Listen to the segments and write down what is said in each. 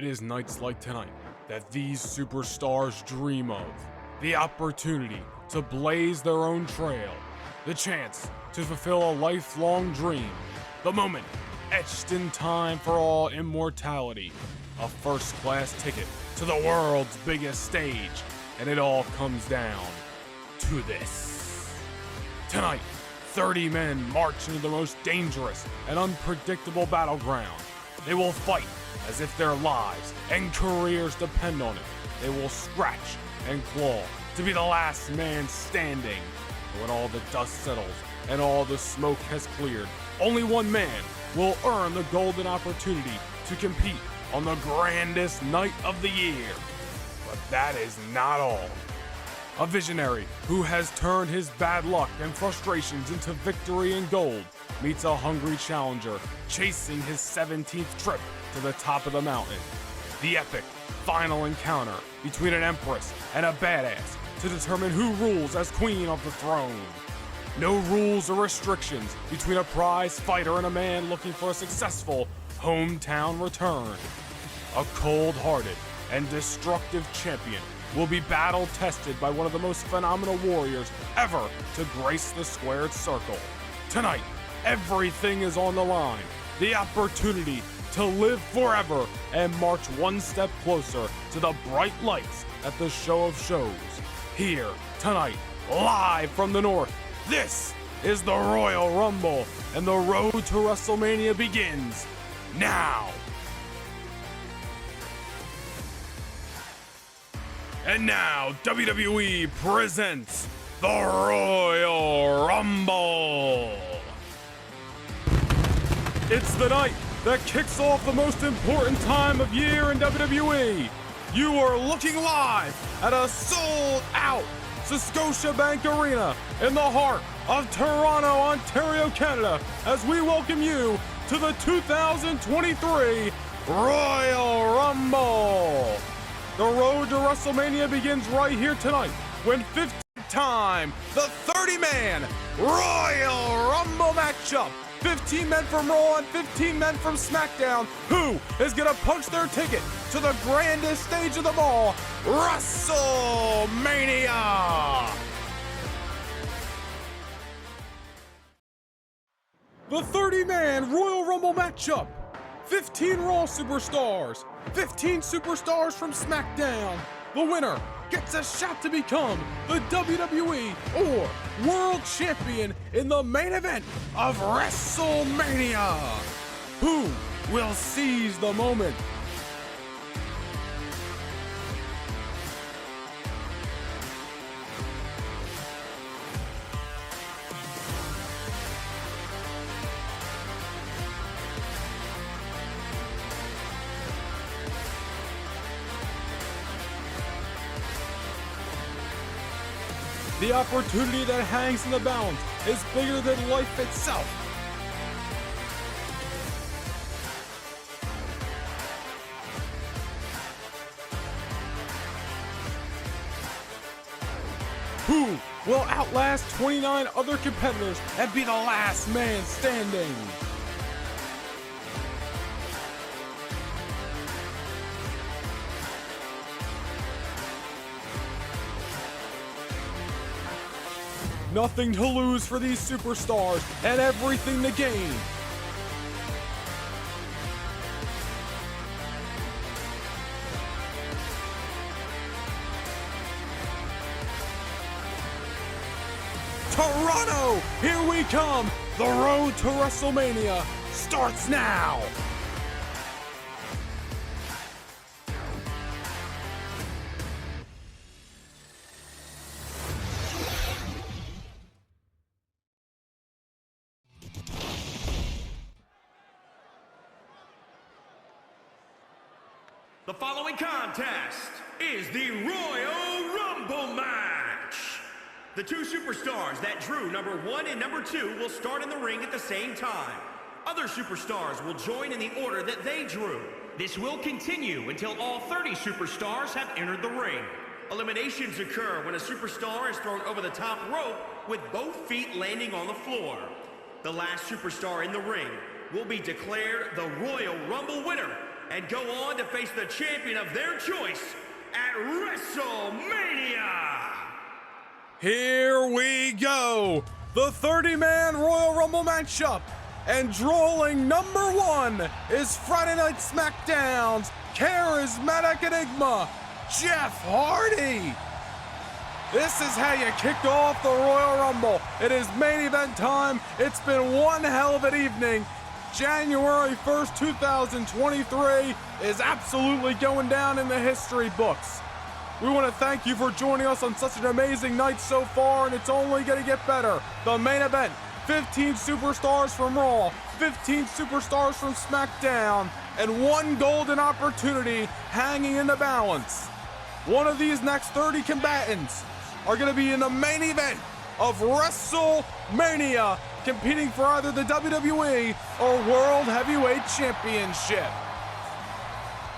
It is nights like tonight that these superstars dream of. The opportunity to blaze their own trail. The chance to fulfill a lifelong dream. The moment etched in time for all immortality. A first-class ticket to the world's biggest stage. And it all comes down to this. Tonight, 30 men march into the most dangerous and unpredictable battleground. They will fight as if their lives and careers depend on it. They will scratch and claw to be the last man standing. And when all the dust settles and all the smoke has cleared, only one man will earn the golden opportunity to compete on the grandest night of the year. But that is not all. A visionary who has turned his bad luck and frustrations into victory and gold meets a hungry challenger chasing his 17th trip to the top of the mountain. The epic final encounter between an empress and a badass to determine who rules as queen of the throne. No rules or restrictions between a prize fighter and a man looking for a successful hometown return. A cold-hearted and destructive champion will be battle-tested by one of the most phenomenal warriors ever to grace the squared circle. Tonight, everything is on the line. The opportunity to live forever and march one step closer to the bright lights at the show of shows. Here, tonight, live from the north, this is the Royal Rumble, and the road to WrestleMania begins now. And now, WWE presents the Royal Rumble. It's the night that kicks off the most important time of year in WWE. You are looking live at a sold-out Scotiabank Arena in the heart of Toronto, Ontario, Canada, as we welcome you to the 2023 Royal Rumble. The road to WrestleMania begins right here tonight when 15th time the 30-man Royal Rumble matchup. 15 men from Raw and 15 men from SmackDown. Who is gonna punch their ticket to the grandest stage of them all, WrestleMania? The 30-man Royal Rumble matchup. 15 Raw superstars, 15 superstars from SmackDown. The winner gets a shot to become the WWE or World Champion in the main event of WrestleMania. Who will seize the moment? The opportunity that hangs in the balance is bigger than life itself. Who will outlast 29 other competitors and be the last man standing? Nothing to lose for these superstars and everything to gain. Toronto, here we come. The road to WrestleMania starts now. The following contest is the Royal Rumble match. The two superstars that drew number 1 and number 2 will start in the ring at the same time. Other superstars will join in the order that they drew. This will continue until all 30 superstars have entered the ring. Eliminations occur when a superstar is thrown over the top rope with both feet landing on the floor. The last superstar in the ring will be declared the Royal Rumble winner and go on to face the champion of their choice at WrestleMania. Here we go, the 30-man Royal Rumble matchup, and drawing number 1 is Friday Night SmackDown's charismatic enigma, Jeff Hardy. This is how you kick off the Royal Rumble. It is main event time. It's been one hell of an evening. January 1st, 2023 is absolutely going down in the history books. We want to thank you for joining us on such an amazing night so far, and it's only going to get better. The main event, 15 superstars from Raw, 15 superstars from SmackDown, and one golden opportunity hanging in the balance. One of these next 30 combatants are going to be in the main event of WrestleMania, competing for either the WWE or World Heavyweight Championship.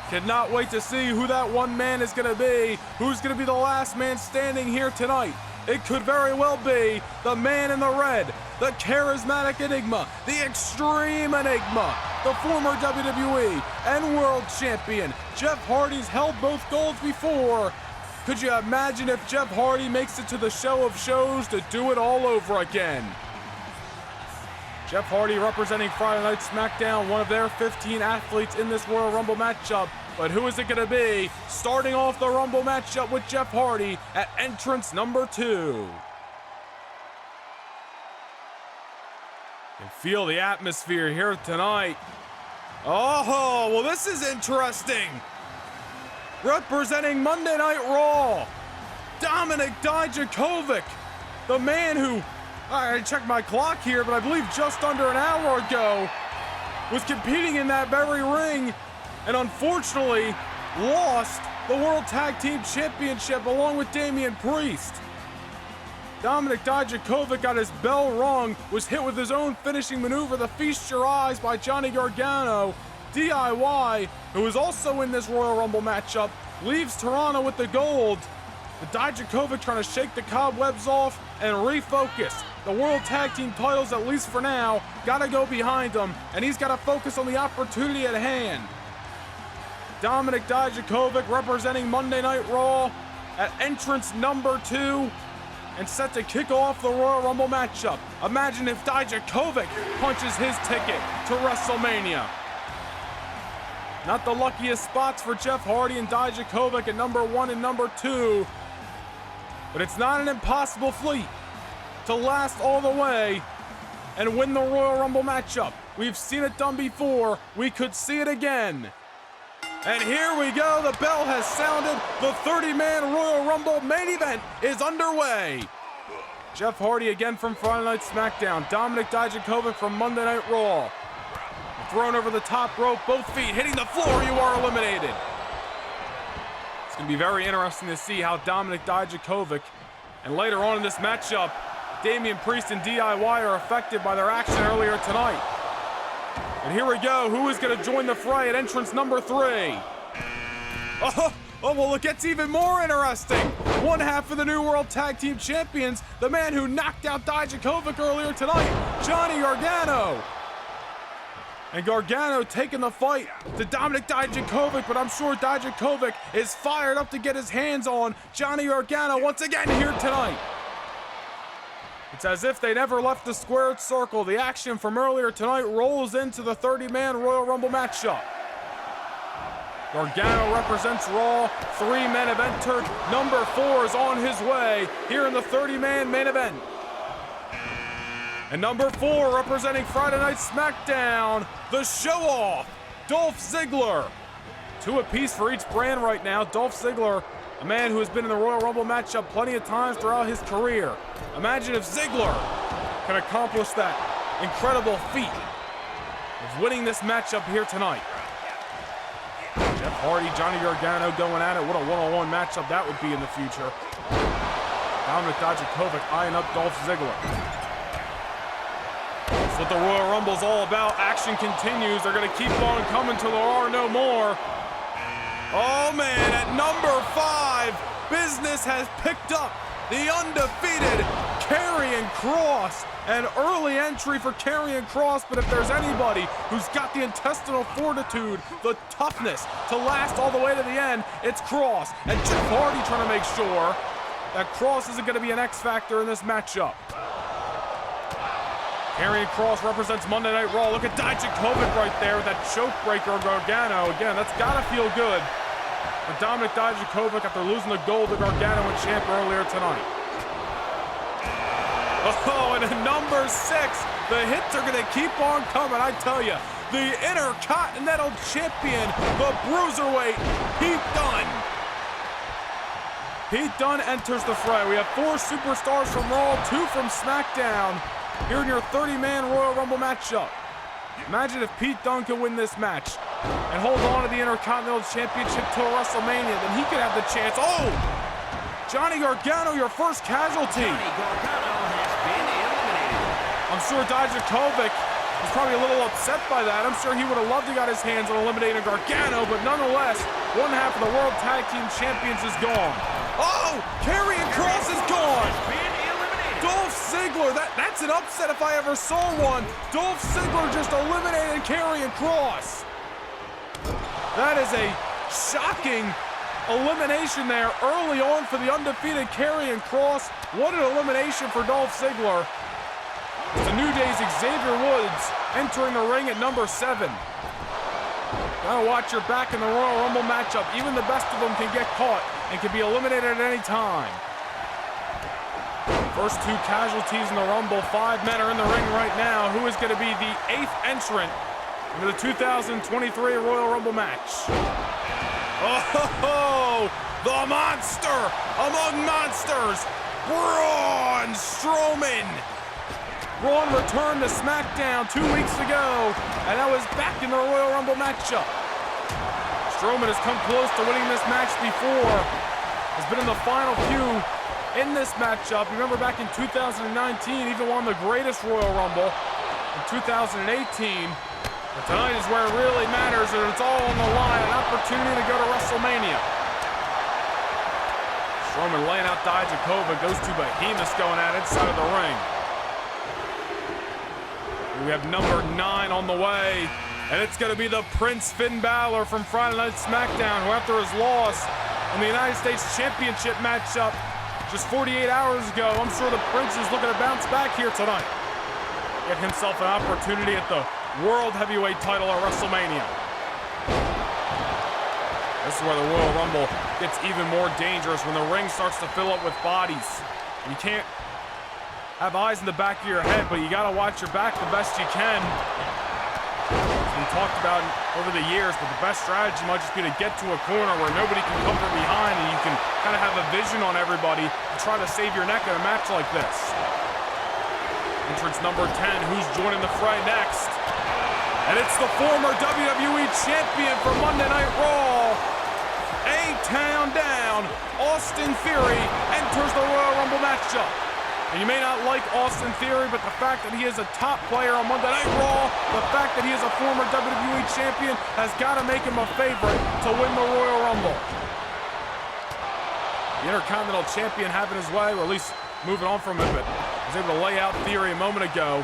Cannot wait to see who that one man is going to be, who's going to be the last man standing here tonight. It could very well be the man in the red, the charismatic enigma, the extreme enigma, the former WWE and world champion. Jeff Hardy's held both golds before. Could you imagine if Jeff Hardy makes it to the show of shows to do it all over again? Jeff Hardy representing Friday Night SmackDown, one of their 15 athletes in this Royal Rumble matchup. But who is it going to be? Starting off the Rumble matchup with Jeff Hardy at entrance number 2. You can feel the atmosphere here tonight. Oh, well, this is interesting. Representing Monday Night Raw, Dominik Dijakovic, the man who, I checked my clock here, but I believe just under an hour ago, was competing in that very ring and unfortunately lost the World Tag Team Championship along with Damian Priest. Dominik Dijakovic got his bell rung, was hit with his own finishing maneuver, the Feast Your Eyes by Johnny Gargano. DIY, who is also in this Royal Rumble matchup, leaves Toronto with the gold. But Dijakovic trying to shake the cobwebs off and refocus. The World Tag Team titles, at least for now, gotta go behind him, and he's gotta focus on the opportunity at hand. Dominik Dijakovic representing Monday Night Raw at entrance number 2 and set to kick off the Royal Rumble matchup. Imagine if Dijakovic punches his ticket to WrestleMania. Not the luckiest spots for Jeff Hardy and Dijakovic at number 1 and number 2, but it's not an impossible feat to last all the way and win the Royal Rumble matchup. We've seen it done before. We could see it again. And here we go, the bell has sounded. The 30-man Royal Rumble main event is underway. Jeff Hardy again from Friday Night SmackDown. Dominik Dijakovic from Monday Night Raw. Thrown over the top rope, both feet hitting the floor, you are eliminated. It's going to be very interesting to see how Dominik Dijakovic and later on in this matchup, Damian Priest and DIY are affected by their action earlier tonight. And here we go, who is going to join the fray at entrance number 3? Oh, well, it gets even more interesting. One half of the new World Tag Team Champions, the man who knocked out Dijakovic earlier tonight, Johnny Gargano. And Gargano taking the fight to Dominik Dijakovic, but I'm sure Dijakovic is fired up to get his hands on Johnny Gargano once again here tonight. It's as if they never left the squared circle. The action from earlier tonight rolls into the 30-man Royal Rumble matchup. Gargano represents Raw, 3-man eventer. Number 4 is on his way here in the 30-man main event. And number 4 representing Friday Night SmackDown, the show-off, Dolph Ziggler. 2 apiece for each brand right now. Dolph Ziggler, a man who has been in the Royal Rumble matchup plenty of times throughout his career. Imagine if Ziggler can accomplish that incredible feat of winning this matchup here tonight. Jeff Hardy, Johnny Gargano going at it. What a one-on-one matchup that would be in the future. Dominik Dijakovic eyeing up Dolph Ziggler. That's what the Royal Rumble's all about. Action continues. They're going to keep on coming till there are no more. Oh man, at number 5, business has picked up the undefeated Karrion Kross. An early entry for Karrion Kross, but if there's anybody who's got the intestinal fortitude, the toughness to last all the way to the end, it's Kross. And Jeff Hardy trying to make sure that Kross isn't going to be an X factor in this matchup. Karrion Kross represents Monday Night Raw. Look at Dijakovic right there with that choke breaker of Gargano. Again, that's got to feel good for Dominik Dijakovic after losing the gold to Gargano and Champ earlier tonight. Oh, and at number 6, the hits are going to keep on coming, I tell you. The Intercontinental Champion, the Bruiserweight, Pete Dunne. Pete Dunne enters the fray. We have 4 superstars from Raw, 2 from SmackDown, here in your 30-man Royal Rumble matchup. Imagine if Pete Dunne could win this match and hold on to the Intercontinental Championship till WrestleMania, then he could have the chance. Oh! Johnny Gargano, your first casualty. Johnny Gargano has been eliminated. I'm sure Dijakovic was probably a little upset by that. I'm sure he would have loved to got his hands on eliminating Gargano, but nonetheless, one half of the World Tag Team Champions is gone. Oh! Karrion Kross is gone! Been eliminated. Dolph Ziggler, that's an upset if I ever saw one. Dolph Ziggler just eliminated Karrion Kross. That is a shocking elimination there early on for the undefeated Karrion Kross. What an elimination for Dolph Ziggler. It's the New Day's Xavier Woods entering the ring at number 7. Gotta watch your back in the Royal Rumble matchup. Even the best of them can get caught and can be eliminated at any time. First 2 casualties in the Rumble. 5 men are in the ring right now. Who is going to be the 8th entrant into the 2023 Royal Rumble match? Oh, the monster among monsters, Braun Strowman. Braun returned to SmackDown 2 weeks ago, and that was back in the Royal Rumble matchup. Strowman has come close to winning this match before. Has been in the final few in this matchup. Remember back in 2019, even won the greatest Royal Rumble in 2018. But tonight is where it really matters, and it's all on the line, an opportunity to go to WrestleMania. Strowman laying out Dijakovic, those 2 behemoths going at inside of the ring. We have number 9 on the way, and it's going to be the Prince Finn Balor from Friday Night SmackDown, who after his loss in the United States Championship matchup just 48 hours ago, I'm sure the Prince is looking to bounce back here tonight. Get himself an opportunity at the World Heavyweight title at WrestleMania. This is where the Royal Rumble gets even more dangerous, when the ring starts to fill up with bodies. You can't have eyes in the back of your head, but you gotta watch your back the best you can. It's been talked about over the years, but the best strategy might just be to get to a corner where nobody can come from behind, and you can kind of have a vision on everybody to try to save your neck in a match like this. Entrance number 10, who's joining the fray next? And it's the former WWE Champion for Monday Night Raw, A-Town Down, Austin Theory enters the Royal Rumble matchup. And you may not like Austin Theory, but the fact that he is a top player on Monday Night Raw, the fact that he is a former WWE Champion, has got to make him a favorite to win the Royal Rumble. The Intercontinental Champion having his way, or at least moving on from him, but was able to lay out Theory a moment ago.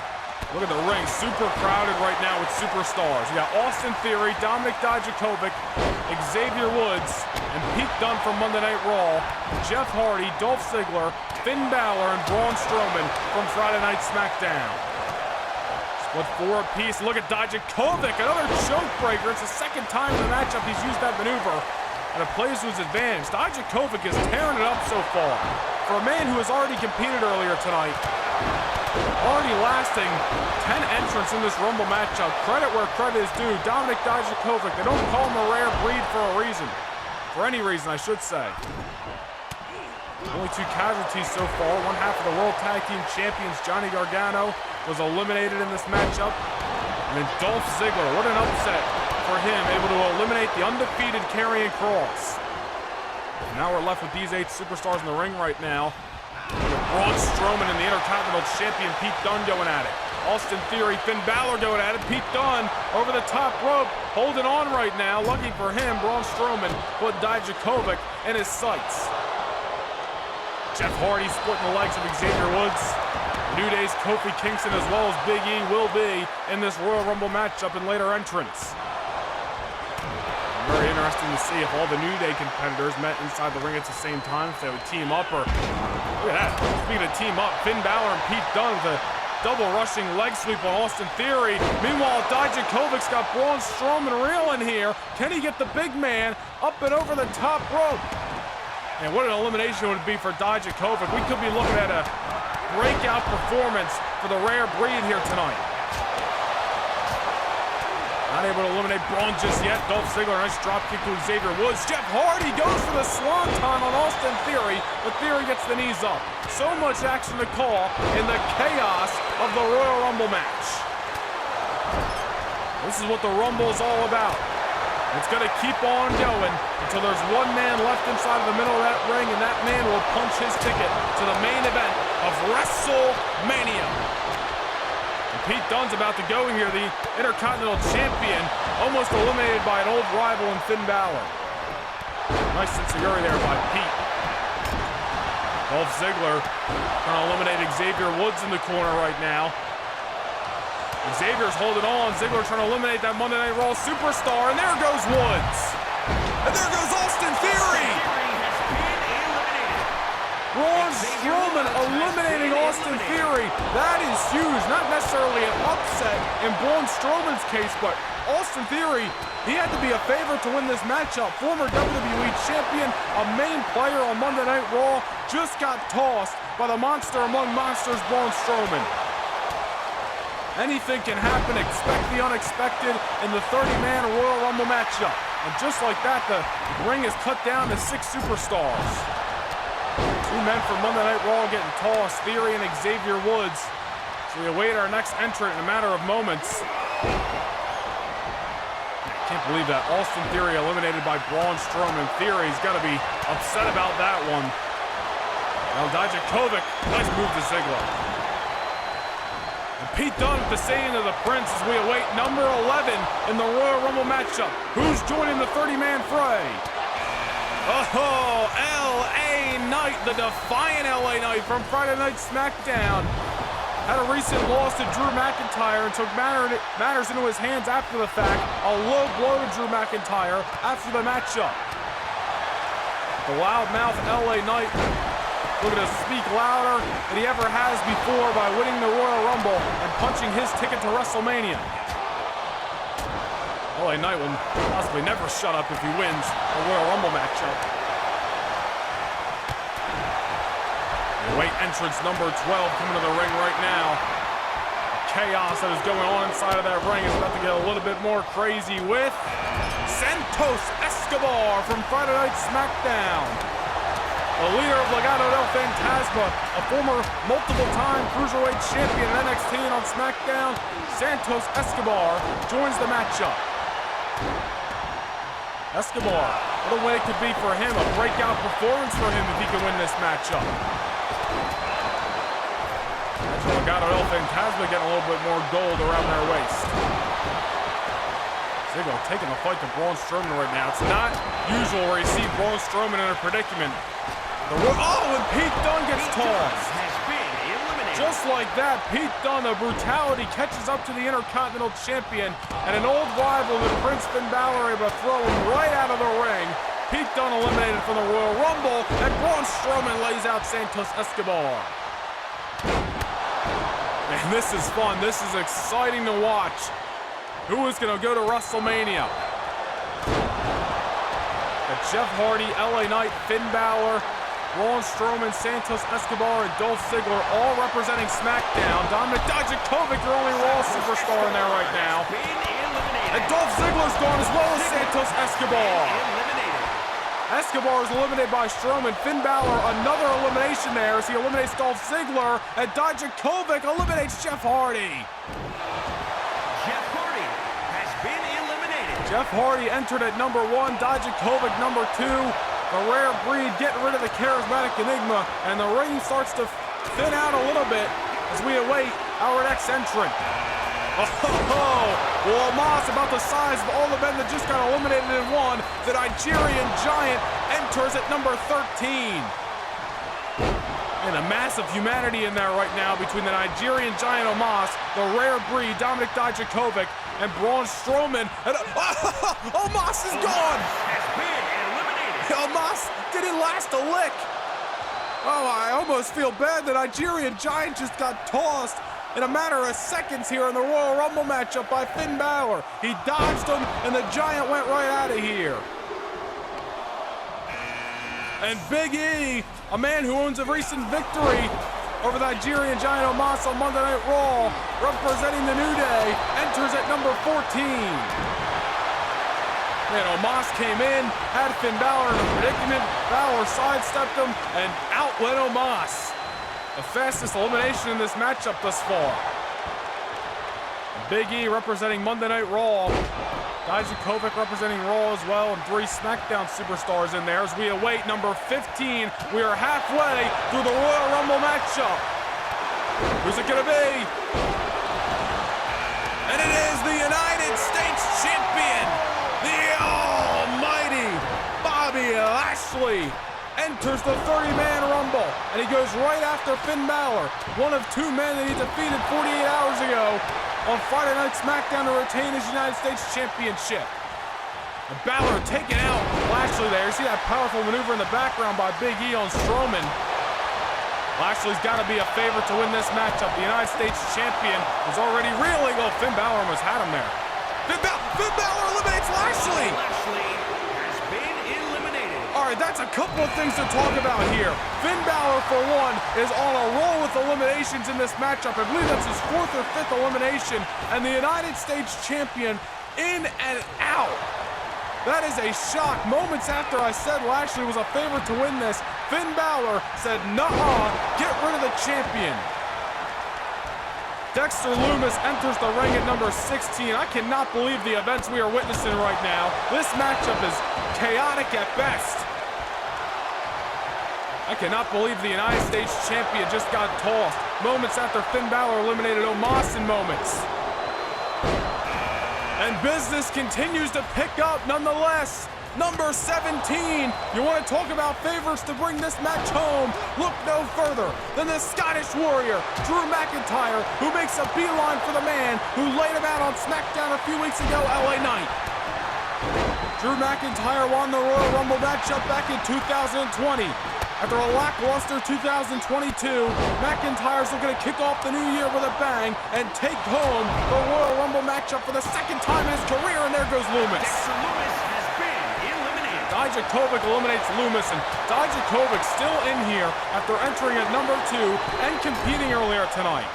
Look at the ring, super crowded right now with superstars. You got Austin Theory, Dominik Dijakovic, Xavier Woods, and Pete Dunne from Monday Night Raw, Jeff Hardy, Dolph Ziggler, Finn Balor, and Braun Strowman from Friday Night SmackDown. Split 4 apiece. Look at Dijakovic, another choke breaker. It's the 2nd time in the matchup he's used that maneuver, and it plays to his advantage. Dijakovic is tearing it up so far. For a man who has already competed earlier tonight, already lasting 10 entrants in this Rumble matchup. Credit where credit is due. Dominik Dijakovic, they don't call him a rare breed for a reason. For any reason, I should say. Only 2 casualties so far. One half of the World Tag Team Champions, Johnny Gargano, was eliminated in this matchup. And then Dolph Ziggler, what an upset for him, able to eliminate the undefeated Karrion Kross. Now we're left with these 8 superstars in the ring right now. With Braun Strowman and the Intercontinental Champion Pete Dunne going at it. Austin Theory, Finn Balor going at it. Pete Dunne over the top rope, holding on right now. Lucky for him, Braun Strowman put Dijakovic in his sights. Jeff Hardy splitting the legs of Xavier Woods. The New Day's Kofi Kingston as well as Big E will be in this Royal Rumble matchup in later entrants. Very interesting to see if all the New Day competitors met inside the ring at the same time, if they would team up or... Look at that. Speaking of team up, Finn Balor and Pete Dunne with a double rushing leg sweep on Austin Theory. Meanwhile, Dijakovic's got Braun Strowman reeling here. Can he get the big man up and over the top rope? And what an elimination it would be for Dijakovic. We could be looking at a breakout performance for the rare breed here tonight. Not able to eliminate Braun just yet. Dolph Ziggler, nice dropkick to Xavier Woods. Jeff Hardy goes for the swanton on Austin Theory, but Theory gets the knees up. So much action to call in the chaos of the Royal Rumble match. This is what the Rumble is all about. It's going to keep on going until there's one man left inside of the middle of that ring, and that man will punch his ticket to the main event of WrestleMania. Pete Dunne's about to go here, the Intercontinental Champion, almost eliminated by an old rival in Finn Balor. Nice enziguri there by Pete. Dolph Ziggler trying to eliminate Xavier Woods in the corner right now. Xavier's holding on. Ziggler trying to eliminate that Monday Night Raw superstar, and there goes Woods. And there goes Austin Theory. Braun Strowman eliminating Austin Theory. That is huge. Not necessarily an upset in Braun Strowman's case, but Austin Theory, he had to be a favorite to win this matchup. Former WWE Champion, a main player on Monday Night Raw, just got tossed by the monster among monsters, Braun Strowman. Anything can happen. Expect the unexpected in the 30-man Royal Rumble matchup. And just like that, the ring is cut down to 6 superstars. 2 men from Monday Night Raw getting tossed, Theory and Xavier Woods. So we await our next entrant in a matter of moments. I can't believe that. Austin Theory eliminated by Braun Strowman. Theory's got to be upset about that one. Now Dijakovic, nice move to Ziggler. And Pete Dunne with the saying of the Prince as we await number 11 in the Royal Rumble matchup. Who's joining the 30-man fray? Oh, L.A. Knight, the defiant L.A. Knight from Friday Night SmackDown. Had a recent loss to Drew McIntyre and took matters into his hands after the fact. A low blow to Drew McIntyre after the matchup. The loudmouth L.A. Knight looking to speak louder than he ever has before by winning the Royal Rumble and punching his ticket to WrestleMania. LA Knight will possibly never shut up if he wins a Royal Rumble matchup. Weight entrance number 12 coming to the ring right now. The chaos that is going on inside of that ring is about to get a little bit more crazy with Santos Escobar from Friday Night SmackDown. The leader of Legado del Fantasma, a former multiple-time Cruiserweight champion in NXT and on SmackDown, Santos Escobar joins the matchup. Escobar, what a way it could be for him, a breakout performance for him if he can win this matchup. Legado del Fantasma getting a little bit more gold around their waist. Ziggler taking the fight to Braun Strowman right now. It's not usual where you see Braun Strowman in a predicament. And Pete Dunne gets tossed. Just like that, Pete Dunne, the brutality catches up to the Intercontinental Champion, and an old rival, the Prince Finn Balor, able to throw him right out of the ring. Pete Dunne eliminated from the Royal Rumble, and Braun Strowman lays out Santos Escobar. And this is fun. This is exciting to watch. Who is going to go to WrestleMania? Jeff Hardy, LA Knight, Finn Balor, Braun Strowman, Santos Escobar, and Dolph Ziggler all representing SmackDown. Dominik Dijakovic, your only Raw superstar in there right now. And Dolph Ziggler's gone as well as Santos Escobar. Escobar is eliminated by Strowman. Finn Balor, another elimination there as he eliminates Dolph Ziggler. And Dijakovic eliminates Jeff Hardy. Jeff Hardy has been eliminated. Jeff Hardy entered at number 1, Dijakovic number 2. The rare breed getting rid of the charismatic enigma, and the ring starts to thin out a little bit as we await our next entrant. Well, Omos, about the size of all the men that just got eliminated in one, the Nigerian Giant enters at number 13. And a massive humanity in there right now between the Nigerian giant Omos, the rare breed Dominik Dijakovic, and Braun Strowman. And Omos is gone! Has been eliminated. Omos didn't last a lick. Oh, I almost feel bad. The Nigerian giant just got tossed in a matter of seconds here in the Royal Rumble matchup by Finn Balor. He dodged him, and the giant went right out of here. And Big E, a man who owns a recent victory over the Nigerian giant Omos on Monday Night Raw, representing the New Day, enters at number 14. And Omos came in, had Finn Balor in a predicament. Balor sidestepped him, and out went Omos. The fastest elimination in this matchup thus far. Big E representing Monday Night Raw. Dijakovic representing Raw as well, and 3 SmackDown superstars in there as we await number 15. We are halfway through the Royal Rumble matchup. Who's it gonna be? And it is the United States Champion, the almighty Bobby Lashley, enters the 30-man Rumble, and he goes right after Finn Balor, one of 2 men that he defeated 48 hours ago on Friday Night SmackDown to retain his United States Championship. And Balor taking out Lashley there. You see that powerful maneuver in the background by Big E on Strowman. Lashley's got to be a favorite to win this matchup. The United States Champion is already reeling. Oh, Finn Balor almost had him there. Finn Balor eliminates Lashley! Lashley has been eliminated. All right, that's a couple of things to talk about here. Finn Balor, for one, is on a roll with eliminations in this matchup. I believe that's his 4th or 5th elimination. And the United States Champion in and out. That is a shock. Moments after I said Lashley was a favorite to win this, Finn Balor said, nuh-uh, get rid of the champion. Dexter Lumis enters the ring at number 16. I cannot believe the events we are witnessing right now. This matchup is chaotic at best. I cannot believe the United States Champion just got tossed moments after Finn Balor eliminated Omos in moments. And business continues to pick up nonetheless. Number 17, you want to talk about favorites to bring this match home? Look no further than the Scottish Warrior, Drew McIntyre, who makes a beeline for the man who laid him out on SmackDown a few weeks ago, LA Knight. Drew McIntyre won the Royal Rumble matchup back in 2020. After a lackluster 2022, McIntyre's looking to kick off the new year with a bang and take home the Royal Rumble matchup for the 2nd time in his career, and there goes Lumis. Dexter Lumis has been eliminated. Dijakovic eliminates Lumis, and Dijakovic still in here after entering at number 2 and competing earlier tonight.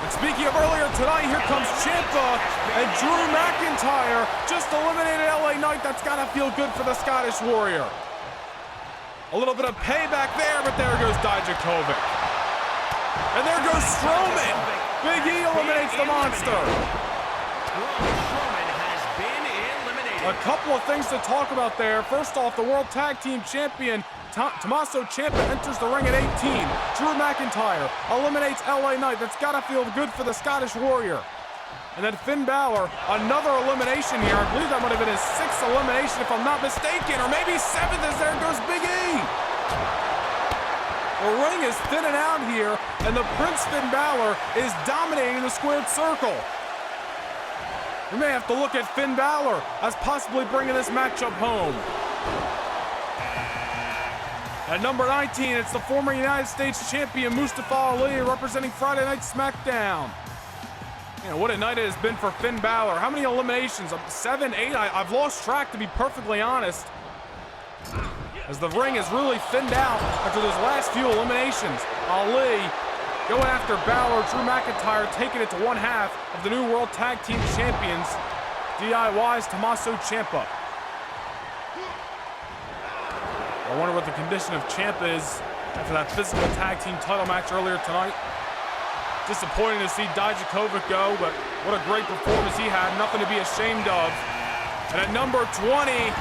And speaking of earlier tonight, here comes Ciampa, and Drew McIntyre just eliminated LA Knight. That's gotta feel good for the Scottish Warrior. A little bit of payback there, but there goes Dijakovic. And there goes Strowman. Big E eliminates the monster. Strowman has been eliminated. A couple of things to talk about there. First off, the World Tag Team Champion, Tommaso Ciampa, enters the ring at 18. Drew McIntyre eliminates LA Knight. That's got to feel good for the Scottish Warrior. And then Finn Balor, another elimination here. I believe that might have been his 6th elimination, if I'm not mistaken, or maybe 7th, as there goes Big E. The ring is thinning out here, and the Prince Finn Balor is dominating the squared circle. We may have to look at Finn Balor as possibly bringing this matchup home. At number 19, it's the former United States Champion Mustafa Ali representing Friday Night SmackDown. You know, what a night it has been for Finn Balor. How many eliminations? 7, 8? I've lost track, to be perfectly honest. As the ring is really thinned out after those last few eliminations. Ali going after Balor, Drew McIntyre taking it to 1/2 of the new World Tag Team Champions, DIY's Tommaso Ciampa. I wonder what the condition of Ciampa is after that physical tag team title match earlier tonight. Disappointing to see Dijakovic go, but what a great performance he had. Nothing to be ashamed of. And at number 20,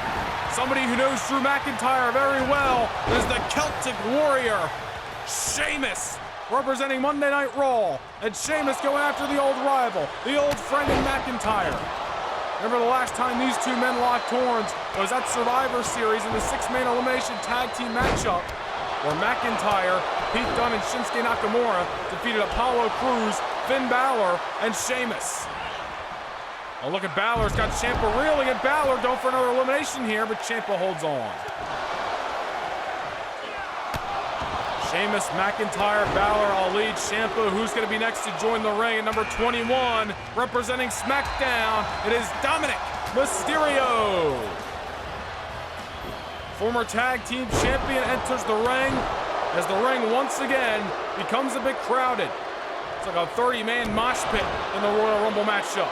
somebody who knows Drew McIntyre very well is the Celtic Warrior, Sheamus, representing Monday Night Raw. And Sheamus going after the old rival, the old friend in McIntyre. Remember the last time these 2 men locked horns was at Survivor Series in the 6-man elimination tag team matchup. where McIntyre, Pete Dunne, and Shinsuke Nakamura defeated Apollo Crews, Finn Balor, and Sheamus. Oh, look at Balor's got Ciampa reeling, and Balor going for another elimination here, but Ciampa holds on. Sheamus, McIntyre, Balor, Ali, Ciampa. Who's going to be next to join the ring at number 21, representing SmackDown? It is Dominic Mysterio. Former tag team champion enters the ring as the ring once again becomes a bit crowded. It's like a 30-man mosh pit in the Royal Rumble matchup.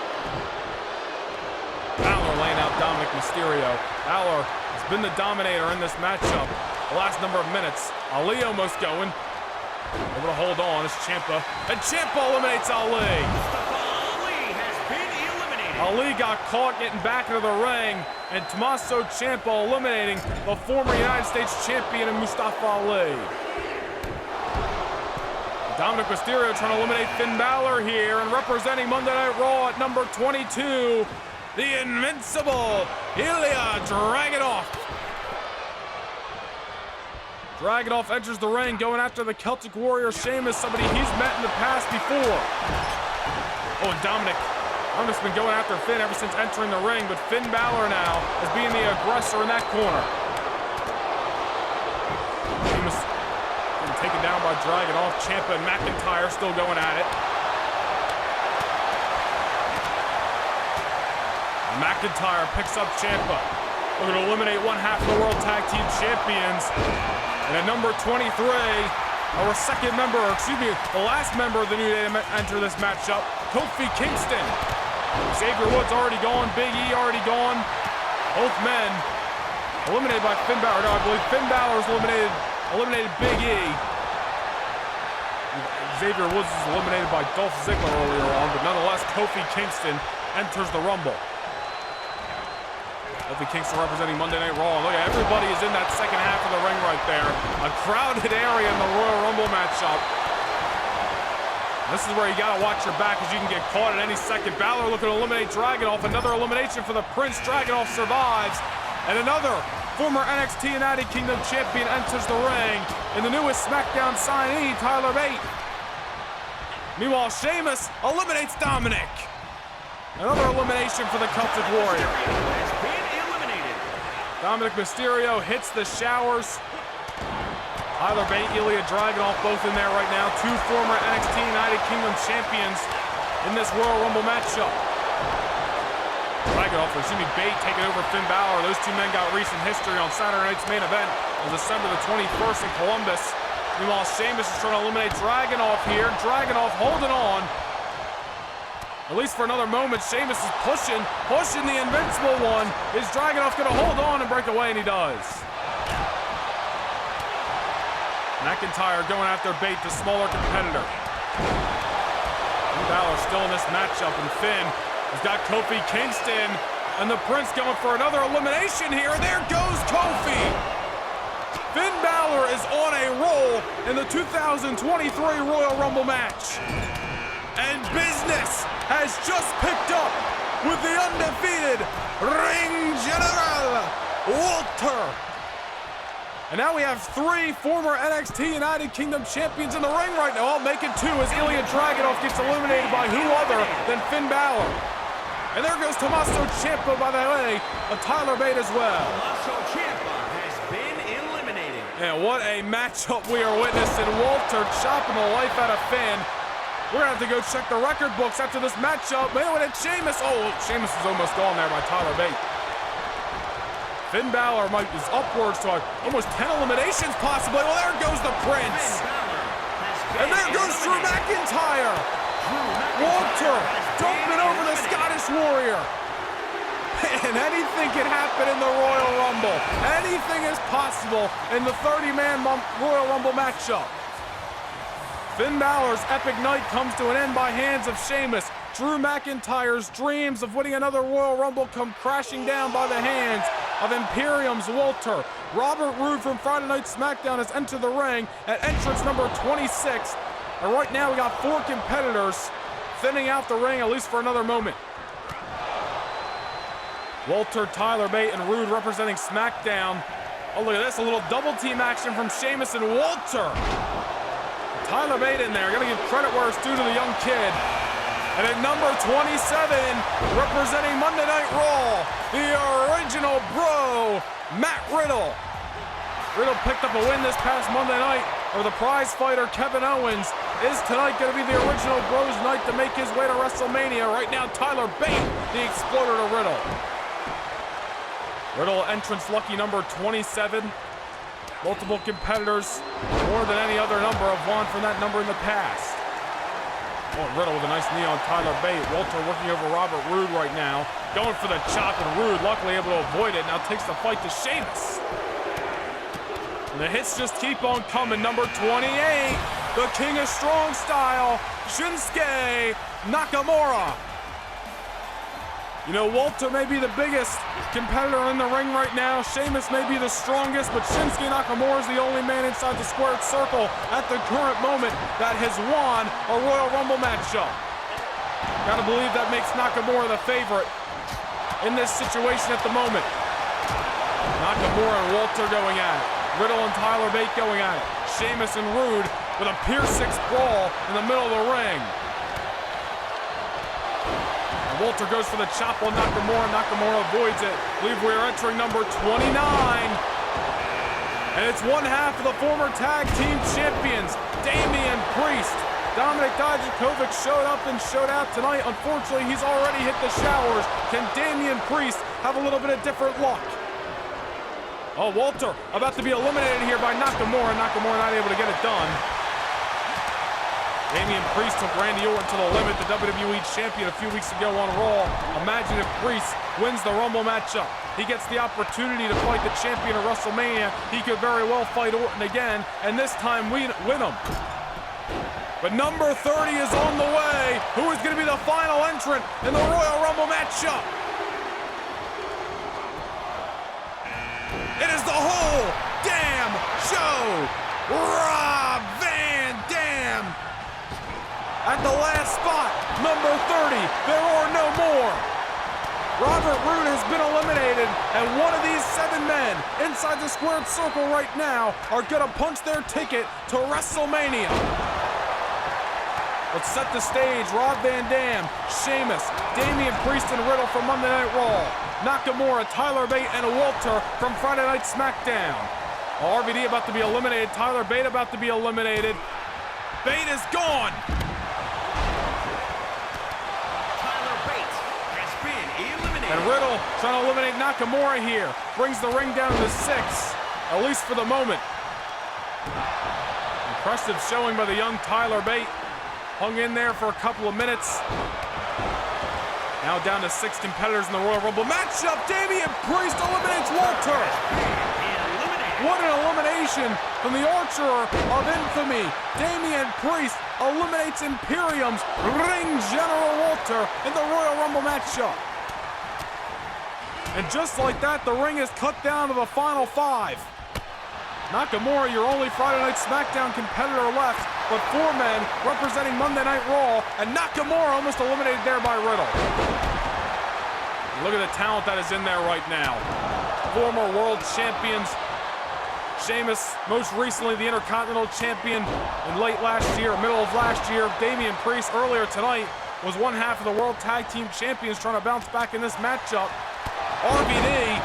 Balor laying out Dominic Mysterio. Balor has been the dominator in this matchup the last number of minutes. Ali almost going. Able to hold on. It's Ciampa. And Ciampa eliminates Ali. Ali has been eliminated. Ali got caught getting back into the ring, and Tommaso Ciampa eliminating the former United States champion Mustafa Ali. Dominic Mysterio trying to eliminate Finn Balor here, and representing Monday Night Raw at number 22, the invincible Ilya Dragunov. Dragunov enters the ring, going after the Celtic Warrior Sheamus, somebody he's met in the past before. Oh, and Dominic's been going after Finn ever since entering the ring, but Finn Balor now is being the aggressor in that corner. Sheamus getting taken down by Dragunov. Ciampa and McIntyre still going at it. McIntyre picks up Ciampa. We're going to eliminate one half of the World Tag Team Champions. And at number 23, our second member, the last member of the New Day to enter this matchup, Kofi Kingston. Xavier Woods already gone, Big E already gone. Both men eliminated by Finn Balor. No, I believe Finn Balor's eliminated Big E. Xavier Woods is eliminated by Dolph Ziggler earlier on, but nonetheless, Kofi Kingston enters the Rumble. Kofi Kingston representing Monday Night Raw. Look, everybody is in that second half of the ring right there. A crowded area in the Royal Rumble matchup. This is where you gotta watch your back, because you can get caught at any second. Balor looking to eliminate Dragunov. Another elimination for the Prince. Dragunov survives. And another former NXT United Kingdom champion enters the ring in the newest SmackDown signee, Tyler Bate. Meanwhile, Sheamus eliminates Dominic. Another elimination for the Celtic Warrior. Dominic Mysterio hits the showers. Tyler Bate, Ilya Dragunov both in there right now. Two former NXT United Kingdom champions in this Royal Rumble matchup. Bate taking over Finn Balor. Those two men got recent history on Saturday night's main event on December the 21st in Columbus. Meanwhile, Sheamus is trying to eliminate Dragunov here. Dragunov holding on. At least for another moment, Sheamus is pushing the invincible one. Is Dragunov going to hold on and break away? And he does. McIntyre going after Bate, the smaller competitor. Finn Balor still in this matchup, and Finn has got Kofi Kingston, and the Prince going for another elimination here. And there goes Kofi. Finn Balor is on a roll in the 2023 Royal Rumble match. And business has just picked up with the undefeated Ring General, Walter. And now we have three former NXT United Kingdom champions in the ring right now. I'll make it two as Ilya Dragunov gets eliminated by who other than Finn Balor. And there goes Tommaso Ciampa by the way of Tyler Bate as well. Tommaso Ciampa has been eliminated. And what a matchup we are witnessing. Walter chopping the life out of Finn. We're going to have to go check the record books after this matchup. Man, when it's Sheamus. Oh, Sheamus is almost gone there by Tyler Bate. Finn Balor is upwards to almost 10 eliminations possibly. Well, there goes the Prince. And there goes Drew McIntyre. Walter dumping over the Scottish Warrior. And anything can happen in the Royal Rumble. Anything is possible in the 30-man Royal Rumble matchup. Finn Balor's epic night comes to an end by hands of Sheamus. Drew McIntyre's dreams of winning another Royal Rumble come crashing down by the hands of Imperium's Walter. Robert Roode from Friday Night SmackDown has entered the ring at entrance number 26. And right now we got four competitors thinning out the ring, at least for another moment. Walter, Tyler Bate, and Roode representing SmackDown. Oh, look at this, a little double team action from Sheamus and Walter. Tyler Bate in there, gotta give credit where it's due to the young kid. And at number 27, representing Monday Night Raw, the original bro, Matt Riddle. Riddle picked up a win this past Monday night over the prize fighter Kevin Owens. Is tonight going to be the original bros night to make his way to WrestleMania? Right now, Tyler Bate, the exploder to Riddle. Riddle entrance lucky number 27. Multiple competitors, more than any other number, have won from that number in the past. Oh, Riddle with a nice knee on Tyler Bate. Walter working over Robert Roode right now. Going for the chop, and Roode luckily able to avoid it. Now takes the fight to Sheamus. And the hits just keep on coming. Number 28, the King of Strong Style, Shinsuke Nakamura. You know, Walter may be the biggest competitor in the ring right now. Sheamus may be the strongest, but Shinsuke Nakamura is the only man inside the squared circle at the current moment that has won a Royal Rumble matchup. Gotta believe that makes Nakamura the favorite in this situation at the moment. Nakamura and Walter going at it. Riddle and Tyler Bate going at it. Sheamus and Roode with a Pier 6 brawl in the middle of the ring. Walter goes for the chop on Nakamura. Nakamura avoids it. I believe we are entering number 29. And it's one half of the former tag team champions, Damian Priest. Dominik Dijakovic showed up and showed out tonight. Unfortunately, he's already hit the showers. Can Damian Priest have a little bit of different luck? Oh, Walter about to be eliminated here by Nakamura. Nakamura not able to get it done. Damian Priest took Randy Orton to the limit, the WWE champion a few weeks ago on Raw. Imagine if Priest wins the Rumble matchup. He gets the opportunity to fight the champion of WrestleMania. He could very well fight Orton again, and this time win him. But number 30 is on the way. Who is going to be the final entrant in the Royal Rumble matchup? It is the whole damn show. Rob Van Dam. At the last spot, number 30, there are no more. Robert Roode has been eliminated, and one of these 7 men inside the squared circle right now are gonna punch their ticket to WrestleMania. Let's set the stage. Rob Van Dam, Sheamus, Damian Priest and Riddle from Monday Night Raw, Nakamura, Tyler Bate, and Walter from Friday Night SmackDown. RVD about to be eliminated, Tyler Bate about to be eliminated. Bate is gone. And Riddle trying to eliminate Nakamura here. Brings the ring down to 6, at least for the moment. Impressive showing by the young Tyler Bate. Hung in there for a couple of minutes. Now down to 6 competitors in the Royal Rumble matchup. Damian Priest eliminates Walter. What an elimination from the Archer of Infamy. Damian Priest eliminates Imperium's Ring General Walter in the Royal Rumble matchup. And just like that, the ring is cut down to the final 5. Nakamura, your only Friday Night SmackDown competitor left, but 4 men representing Monday Night Raw, and Nakamura almost eliminated there by Riddle. Look at the talent that is in there right now. Former world champions, Sheamus, most recently the Intercontinental Champion in late last year, middle of last year. Damian Priest earlier tonight was one half of the World Tag Team Champions trying to bounce back in this matchup. RVD,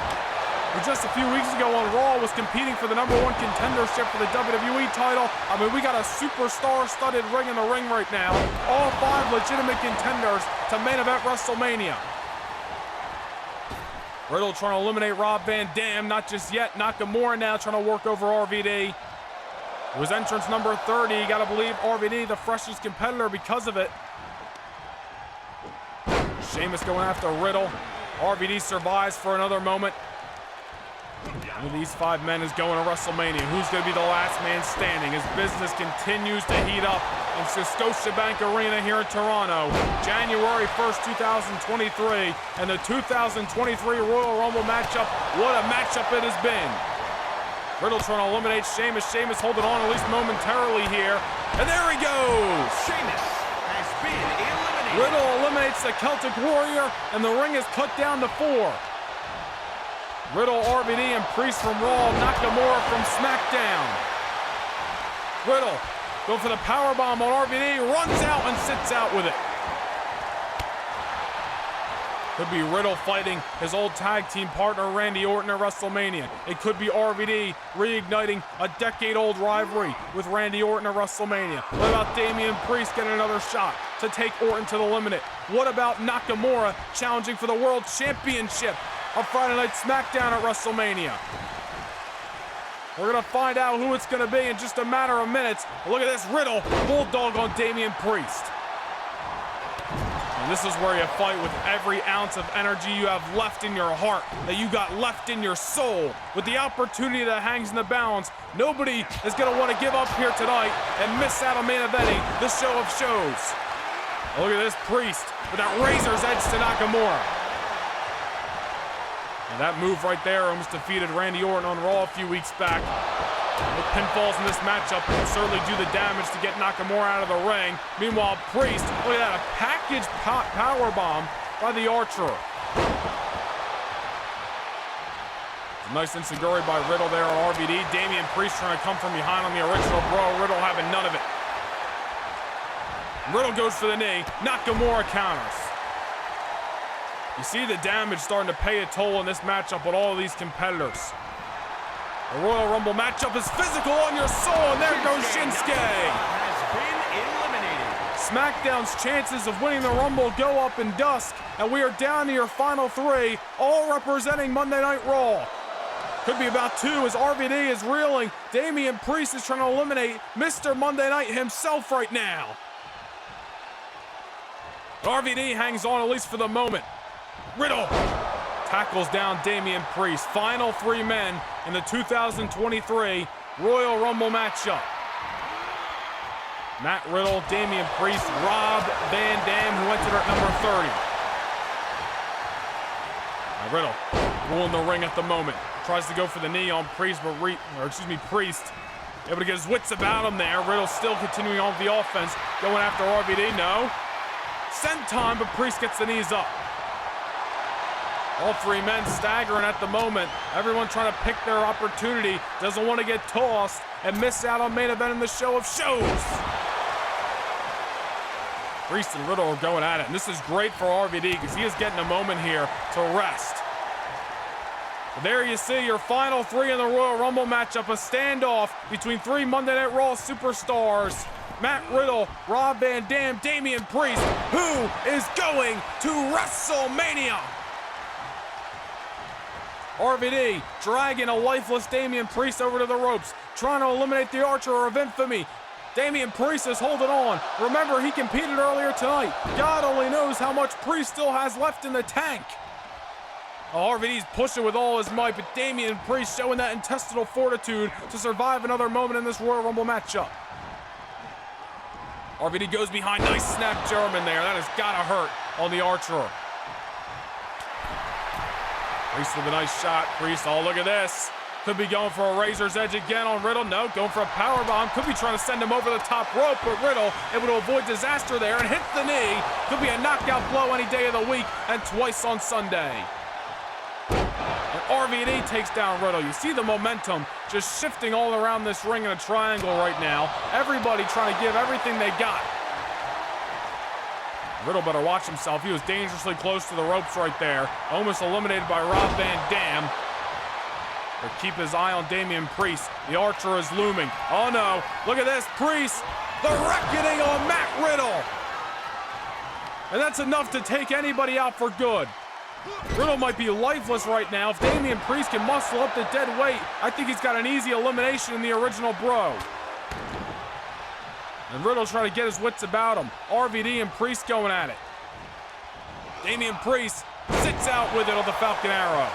who just a few weeks ago on Raw was competing for the #1 contendership for the WWE title. I mean, we got a superstar-studded ring in the ring right now. All 5 legitimate contenders to main event WrestleMania. Riddle trying to eliminate Rob Van Dam, not just yet. Nakamura now trying to work over RVD. It was entrance number 30. You gotta believe RVD, the freshest competitor because of it. Sheamus going after Riddle. RVD survives for another moment. One of these 5 men is going to WrestleMania. Who's going to be the last man standing as business continues to heat up in Scotiabank Arena here in Toronto. January 1st, 2023, and the 2023 Royal Rumble matchup. What a matchup it has been. Riddle trying to eliminate Sheamus. Sheamus holding on at least momentarily here. And there he goes! Sheamus has been eliminated. Riddle eliminates the Celtic Warrior, and the ring is cut down to 4. Riddle, RVD, and Priest from Raw. Nakamura from SmackDown. Riddle going for the powerbomb on RVD. Runs out and sits out with it. Could be Riddle fighting his old tag team partner Randy Orton at WrestleMania. It could be RVD reigniting a decade-old rivalry with Randy Orton at WrestleMania. What about Damian Priest getting another shot to take Orton to the limit? What about Nakamura challenging for the World Championship on Friday Night SmackDown at WrestleMania? We're gonna find out who it's gonna be in just a matter of minutes. Look at this, Riddle, bulldog on Damian Priest. And this is where you fight with every ounce of energy you have left in your heart, that you got left in your soul. With the opportunity that hangs in the balance, nobody is gonna want to give up here tonight and miss out on main eventing the show of shows. Look at this Priest with that razor's edge to Nakamura. And that move right there almost defeated Randy Orton on Raw a few weeks back. With pinfalls in this matchup will certainly do the damage to get Nakamura out of the ring. Meanwhile, Priest, look at that, a package powerbomb by the Archer. A nice enziguri by Riddle there on RVD. Damian Priest trying to come from behind on the original bro. Riddle having none of it. Riddle goes for the knee. Nakamura counters. You see the damage starting to pay a toll in this matchup with all of these competitors. The Royal Rumble matchup is physical on your soul, and there goes Shinsuke. Has been eliminated. SmackDown's chances of winning the Rumble go up in dusk, and we are down to your final three, all representing Monday Night Raw. Could be about two as RVD is reeling. Damian Priest is trying to eliminate Mr. Monday Night himself right now. RVD hangs on, at least for the moment. Riddle tackles down Damian Priest. Final three men in the 2023 Royal Rumble matchup. Matt Riddle, Damian Priest, Rob Van Dam, who entered at number 30. Now Riddle ruling the ring at the moment. Tries to go for the knee on Priest, but Priest able to get his wits about him there. Riddle still continuing on with the offense, going after RVD. No. Senton, but Priest gets the knees up. All three men staggering at the moment. Everyone trying to pick their opportunity. Doesn't want to get tossed and miss out on main event in the show of shows. Priest and Riddle are going at it. And this is great for RVD because he is getting a moment here to rest. But there you see your final three in the Royal Rumble matchup. A standoff between three Monday Night Raw superstars. Matt Riddle, Rob Van Dam, Damian Priest. Who is going to WrestleMania? RVD dragging a lifeless Damian Priest over to the ropes, trying to eliminate the Archer of Infamy. Damian Priest is holding on. Remember, he competed earlier tonight. God only knows how much Priest still has left in the tank. RVD's pushing with all his might, but Damian Priest showing that intestinal fortitude to survive another moment in this Royal Rumble matchup. RVD goes behind. Nice snap German there. That has got to hurt on the Archer. Priest with a nice shot. Priest, oh, look at this. Could be going for a razor's edge again on Riddle. No, going for a powerbomb. Could be trying to send him over the top rope, but Riddle able to avoid disaster there and hit the knee. Could be a knockout blow any day of the week and twice on Sunday. And RVD takes down Riddle. You see the momentum just shifting all around this ring in a triangle right now. Everybody trying to give everything they got. Riddle better watch himself. He was dangerously close to the ropes right there. Almost eliminated by Rob Van Dam. But keep his eye on Damian Priest. The Archer is looming. Oh no, look at this, Priest. The reckoning on Matt Riddle. And that's enough to take anybody out for good. Riddle might be lifeless right now. If Damian Priest can muscle up the dead weight, I think he's got an easy elimination in the original bro. And Riddle trying to get his wits about him. RVD and Priest going at it. Damian Priest sits out with it on the Falcon Arrow.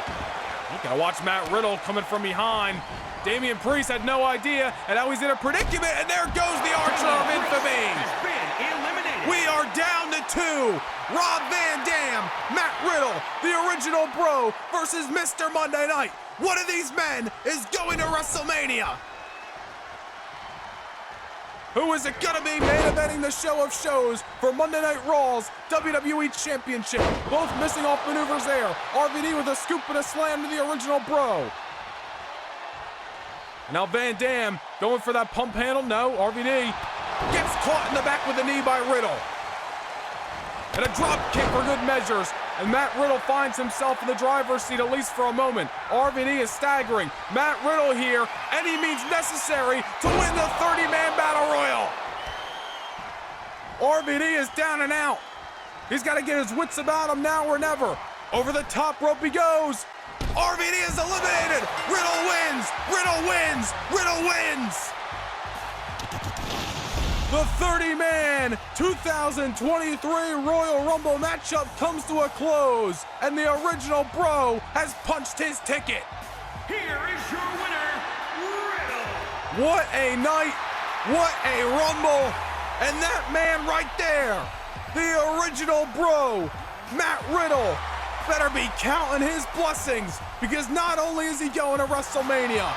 You gotta watch Matt Riddle coming from behind. Damian Priest had no idea, and now he's in a predicament, and there goes the Archer of Infamy. We are down to two. Rob Van Dam, Matt Riddle, the original bro versus Mr. Monday Night. One of these men is going to WrestleMania. who is it gonna be main eventing the show of shows for Monday Night Raw's WWE Championship. Both missing off maneuvers there. RVD with a scoop and a slam to the original Bro. Now Van Dam going for that pump handle. No, RVD gets caught in the back with a knee by Riddle. And a drop kick for good measures. And Matt Riddle finds himself in the driver's seat, at least for a moment. RVD is staggering. Matt Riddle here, any means necessary to win the 30-man Battle Royal. RVD is down and out. He's got to get his wits about him now or never. Over the top rope he goes. RVD is eliminated. Riddle wins. Riddle wins. Riddle wins. The 30-man 2023 Royal Rumble matchup comes to a close, and the original Bro has punched his ticket. Here is your winner, Riddle. What a night, what a Rumble, and that man right there, the original Bro, Matt Riddle, better be counting his blessings, because not only is he going to WrestleMania,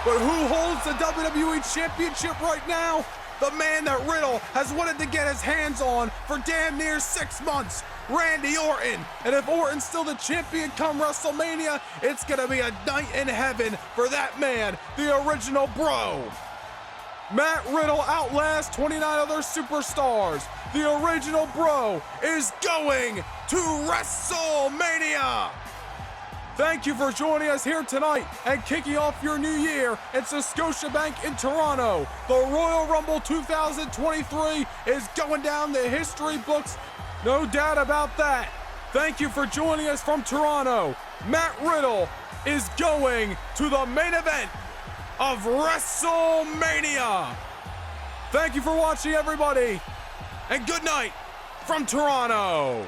but who holds the WWE Championship right now? The man that Riddle has wanted to get his hands on for damn near 6 months, Randy Orton. And if Orton's still the champion come WrestleMania, it's gonna be a night in heaven for that man, the original Bro. Matt Riddle outlasts 29 other superstars. The original Bro is going to WrestleMania. Thank you for joining us here tonight and kicking off your new year in Scotiabank in Toronto. The Royal Rumble 2023 is going down the history books, no doubt about that. Thank you for joining us from Toronto. Matt Riddle is going to the main event of WrestleMania. Thank you for watching, everybody, and good night from Toronto.